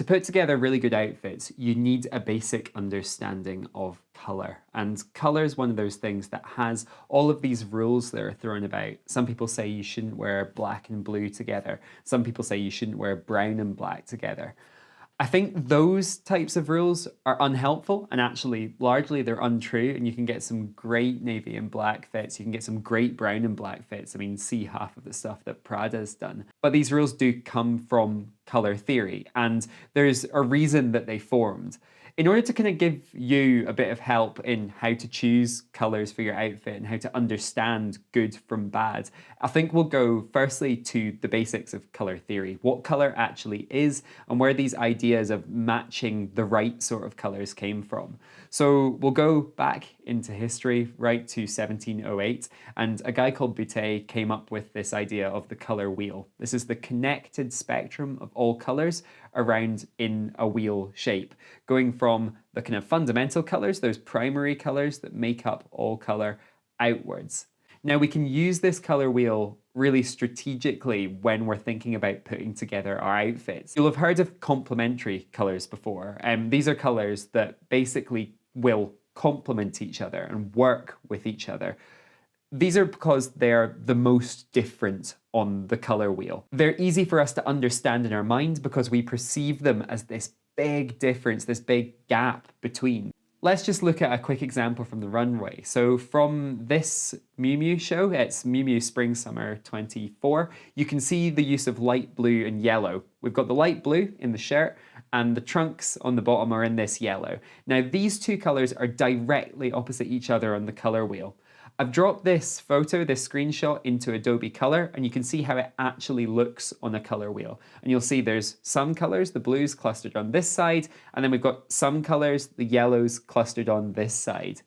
To put together really good outfits, you need a basic understanding of color. And color is one of those things that has all of these rules that are thrown about. Some people say you shouldn't wear black and blue together. Some people say you shouldn't wear brown and black together. I think those types of rules are unhelpful, and actually largely they're untrue, and you can get some great navy and black fits, you can get some great brown and black fits. I mean, see half of the stuff that Prada's done. But these rules do come from color theory, and there's a reason that they formed. In order to kind of give you a bit of help in how to choose colors for your outfit and how to understand good from bad, I think we'll go firstly to the basics of color theory, what color actually is and where these ideas of matching the right sort of colors came from. So we'll go back into history right to 1708, and a guy called Boutet came up with this idea of the color wheel. This is the connected spectrum of all colors around in a wheel shape, going from the kind of fundamental colors, those primary colors that make up all color, outwards. Now we can use this color wheel really strategically when we're thinking about putting together our outfits. You'll have heard of complementary colors before. These are colors that basically will complement each other and work with each other. These are because they're the most different on the color wheel. They're easy for us to understand in our mind because we perceive them as this big difference, this big gap between. Let's just look at a quick example from the runway. So from this Miu Miu show, it's Miu Miu Spring Summer 24, you can see the use of light blue and yellow. We've got the light blue in the shirt and the trunks on the bottom are in this yellow. Now these two colors are directly opposite each other on the color wheel. I've dropped this photo, this screenshot, into Adobe Color, and you can see how it actually looks on a color wheel. And you'll see there's some colors, the blues clustered on this side, and then we've got some colors, the yellows clustered on this side.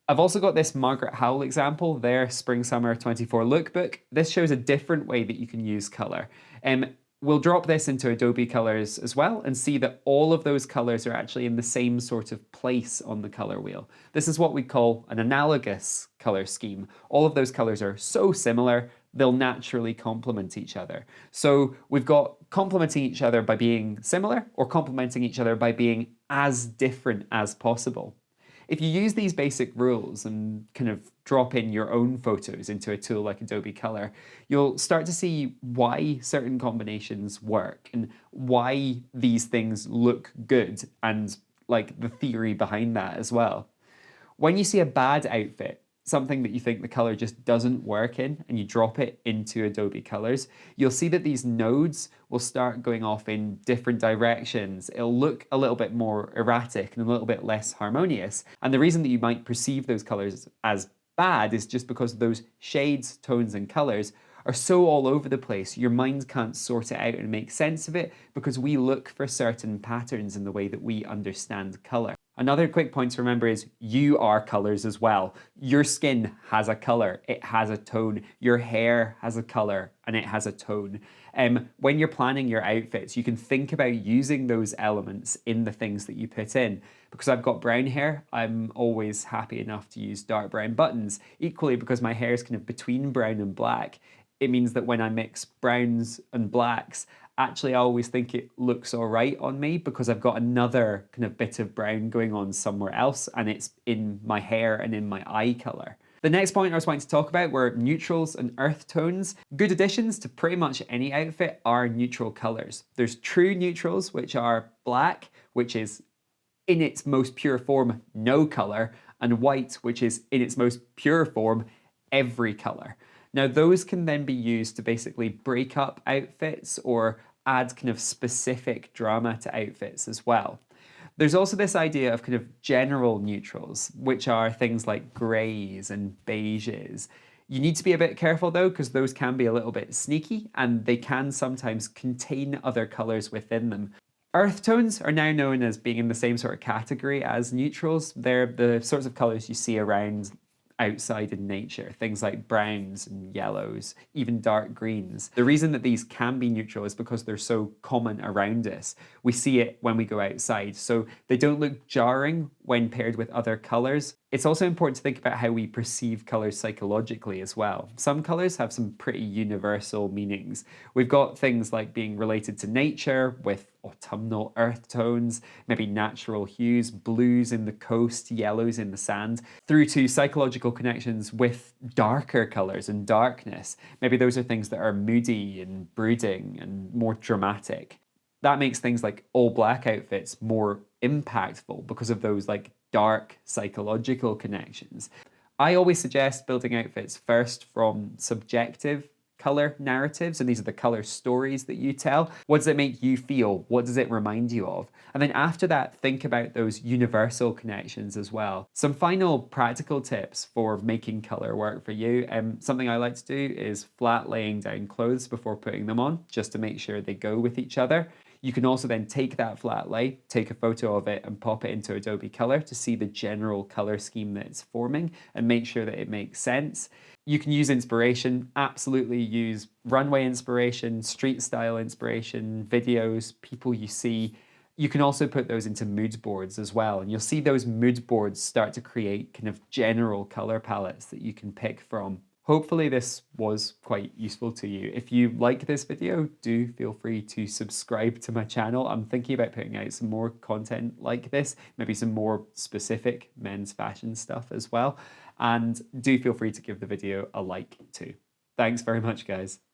I've also got this Margaret Howell example, their Spring Summer 24 lookbook. This shows a different way that you can use color. We'll drop this into Adobe Colors as well and see that all of those colors are actually in the same sort of place on the color wheel. This is what we call an analogous color scheme. All of those colors are so similar, they'll naturally complement each other. So we've got complementing each other by being similar or complementing each other by being as different as possible. If you use these basic rules and kind of drop in your own photos into a tool like Adobe Color, you'll start to see why certain combinations work and why these things look good and like the theory behind that as well. When you see a bad outfit, something that you think the color just doesn't work in, and you drop it into Adobe Colors, you'll see that these nodes will start going off in different directions. It'll look a little bit more erratic and a little bit less harmonious. And the reason that you might perceive those colors as bad is just because those shades, tones, and colors are so all over the place, your mind can't sort it out and make sense of it because we look for certain patterns in the way that we understand color. Another quick point to remember is you are colors as well. Your skin has a color, it has a tone. Your hair has a color and it has a tone. When you're planning your outfits, you can think about using those elements in the things that you put in. Because I've got brown hair, I'm always happy enough to use dark brown buttons. Equally, because my hair is kind of between brown and black, it means that when I mix browns and blacks, actually I always think it looks all right on me because I've got another kind of bit of brown going on somewhere else and it's in my hair and in my eye color. The next point I was wanting to talk about were neutrals and earth tones. Good additions to pretty much any outfit are neutral colors. There's true neutrals, which are black, which is in its most pure form, no color, and white, which is in its most pure form, every color. Now those can then be used to basically break up outfits or add kind of specific drama to outfits as well. There's also this idea of kind of general neutrals, which are things like greys and beiges. You need to be a bit careful though, because those can be a little bit sneaky and they can sometimes contain other colors within them. Earth tones are now known as being in the same sort of category as neutrals. They're the sorts of colors you see around outside in nature, things like browns and yellows, even dark greens. The reason that these can be neutral is because they're so common around us. We see it when we go outside, so they don't look jarring when paired with other colours. It's also important to think about how we perceive colours psychologically as well. Some colours have some pretty universal meanings. We've got things like being related to nature with autumnal earth tones, maybe natural hues, blues in the coast, yellows in the sand, through to psychological connections with darker colours and darkness. Maybe those are things that are moody and brooding and more dramatic. That makes things like all black outfits more impactful because of those like dark psychological connections. I always suggest building outfits first from subjective color narratives, and these are the color stories that you tell. What does it make you feel? What does it remind you of? And then after that, think about those universal connections as well. Some final practical tips for making color work for you. Something I like to do is flat laying down clothes before putting them on, just to make sure they go with each other. You can also then take that flat lay, take a photo of it and pop it into Adobe Color to see the general color scheme that it's forming and make sure that it makes sense. You can use inspiration, absolutely use runway inspiration, street style inspiration, videos, people you see. You can also put those into mood boards as well, and you'll see those mood boards start to create kind of general color palettes that you can pick from. Hopefully this was quite useful to you. If you like this video, do feel free to subscribe to my channel. I'm thinking about putting out some more content like this, maybe some more specific men's fashion stuff as well. And do feel free to give the video a like too. Thanks very much, guys.